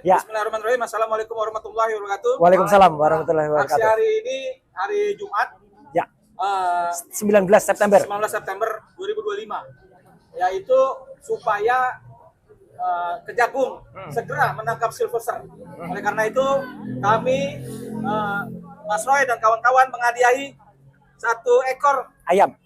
Ya. Bismillahirrahmanirrahim. Assalamualaikum warahmatullahi wabarakatuh. Waalaikumsalam warahmatullahi Aksi wabarakatuh. hari ini hari Jumat. Ya. eh, 19 September. 19 September 2025. Yaitu supaya Kejagung segera menangkap Sylvester. Oleh karena itu kami Mas Roy dan kawan-kawan menghadiahi 1 ekor Ayam.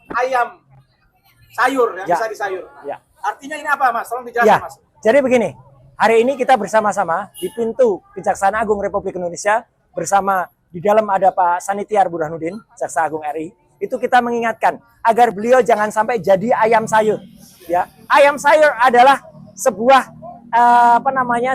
sayur yang Ya. bisa disayur. Ya. Artinya ini apa, Mas? Tolong dijelaskan, Ya. Mas. Jadi begini. Hari ini kita bersama-sama di pintu Kejaksaan Agung Republik Indonesia bersama di dalam ada Pak Sanitiar Burhanuddin, Jaksa Agung RI. Itu kita mengingatkan agar beliau jangan sampai jadi ayam sayur. Ya, ayam sayur adalah sebuah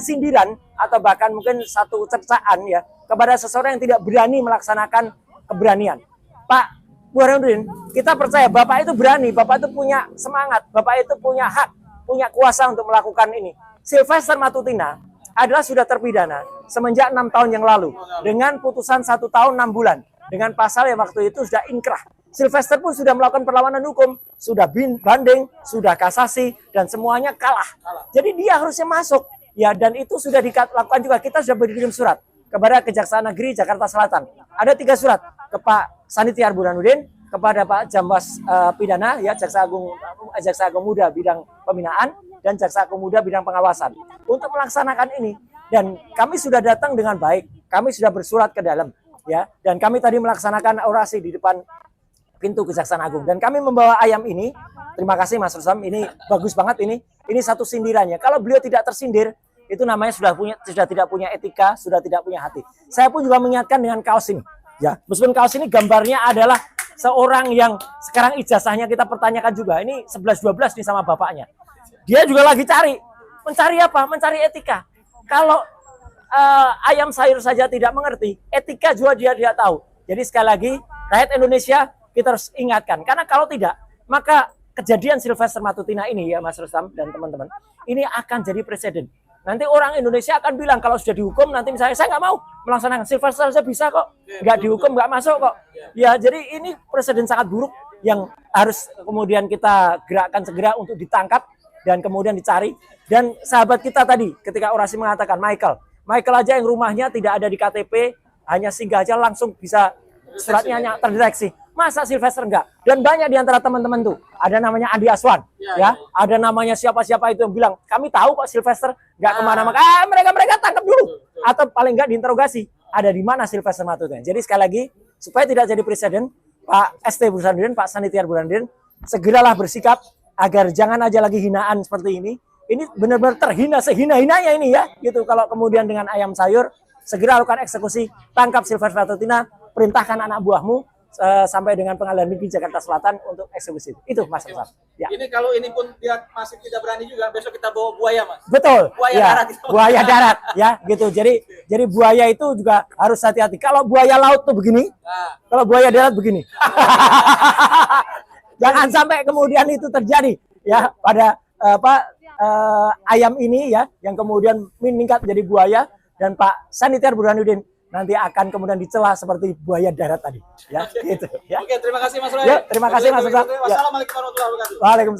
sindiran atau bahkan mungkin satu cercaan ya kepada seseorang yang tidak berani melaksanakan keberanian. Pak Burhanuddin, kita percaya Bapak itu berani, Bapak itu punya semangat, Bapak itu punya hak, punya kuasa untuk melakukan ini. Sylvester Matutina adalah sudah terpidana semenjak 6 tahun yang lalu dengan putusan 1 tahun 6 bulan dengan pasal yang waktu itu sudah inkrah. Sylvester pun sudah melakukan perlawanan hukum, sudah banding, sudah kasasi dan semuanya kalah. Jadi dia harusnya masuk ya, dan itu sudah dilakukan juga. Kita sudah berkirim surat kepada Kejaksaan Negeri Jakarta Selatan. Ada 3 surat ke Pak Sanitiar Burhanuddin, kepada Pak Jambas Pidana ya, Jaksa Agung Muda bidang pembinaan dan Jaksa Agung Muda bidang pengawasan untuk melaksanakan ini. Dan kami sudah datang dengan baik, kami sudah bersurat ke dalam ya, dan kami tadi melaksanakan orasi di depan pintu Kejaksaan Agung dan kami membawa ayam ini. Terima kasih Mas Rusam, ini bagus banget ini satu sindirannya. Kalau beliau tidak tersindir, itu namanya sudah tidak punya etika, sudah tidak punya hati. Saya pun juga mengingatkan dengan kaos ini. Ya, meskipun kaos ini gambarnya adalah seorang yang sekarang ijazahnya kita pertanyakan juga. Ini 11-12 nih sama bapaknya. Dia juga lagi mencari apa? Mencari etika. Kalau ayam sayur saja tidak mengerti, etika juga dia tidak tahu. Jadi sekali lagi, rakyat Indonesia kita harus ingatkan. Karena kalau tidak, maka kejadian Sylvester Matutina ini ya Mas Rustam dan teman-teman, ini akan jadi presiden. Nanti orang Indonesia akan bilang kalau sudah dihukum, nanti misalnya saya nggak mau melaksanakan Sylvester, saya bisa kok, nggak dihukum, nggak masuk kok. Ya, jadi ini presiden sangat buruk yang harus kemudian kita gerakkan segera untuk ditangkap dan kemudian dicari. Dan sahabat kita tadi ketika orasi mengatakan Michael aja yang rumahnya tidak ada di KTP, hanya singgah aja langsung bisa suratnya hanya terdeteksi. Masa Sylvester enggak? Dan banyak di antara teman-teman tuh, ada namanya Andi Aswan, ya, ada namanya siapa-siapa itu yang bilang, kami tahu kok Sylvester enggak kemana-mana, mereka tangkap dulu, atau paling enggak diinterogasi, ada di mana Sylvester Matutina. Jadi sekali lagi, supaya tidak jadi presiden, Pak ST Burhanuddin, Pak Sanitiar Burhanuddin, segeralah bersikap agar jangan aja lagi hinaan seperti ini. Ini benar-benar terhina, sehina-hinanya ini ya, gitu. Kalau kemudian dengan ayam sayur, segera lakukan eksekusi, tangkap Sylvester Matutina, perintahkan anak buahmu sampai dengan Pengadilan Negeri Jakarta Selatan untuk eksekusi. Itu Mas Rusam. Ya. Ini kalau ini pun dia masih tidak berani juga, besok kita bawa buaya, Mas. Betul. Buaya ya. darat. Buaya darat ya, gitu. Jadi buaya itu juga harus hati-hati. Kalau buaya laut tuh begini, kalau buaya darat begini. Jangan sampai kemudian itu terjadi ya pada ayam ini ya, yang kemudian meningkat menjadi buaya, dan Pak Sanitiar Burhanuddin nanti akan kemudian dicela seperti buaya darat tadi ya. Gitu ya. Oke, terima kasih Mas Roy. Ya, terima kasih Mas Rusam. Wassalamualaikum warahmatullahi wabarakatuh. Waalaikumsalam.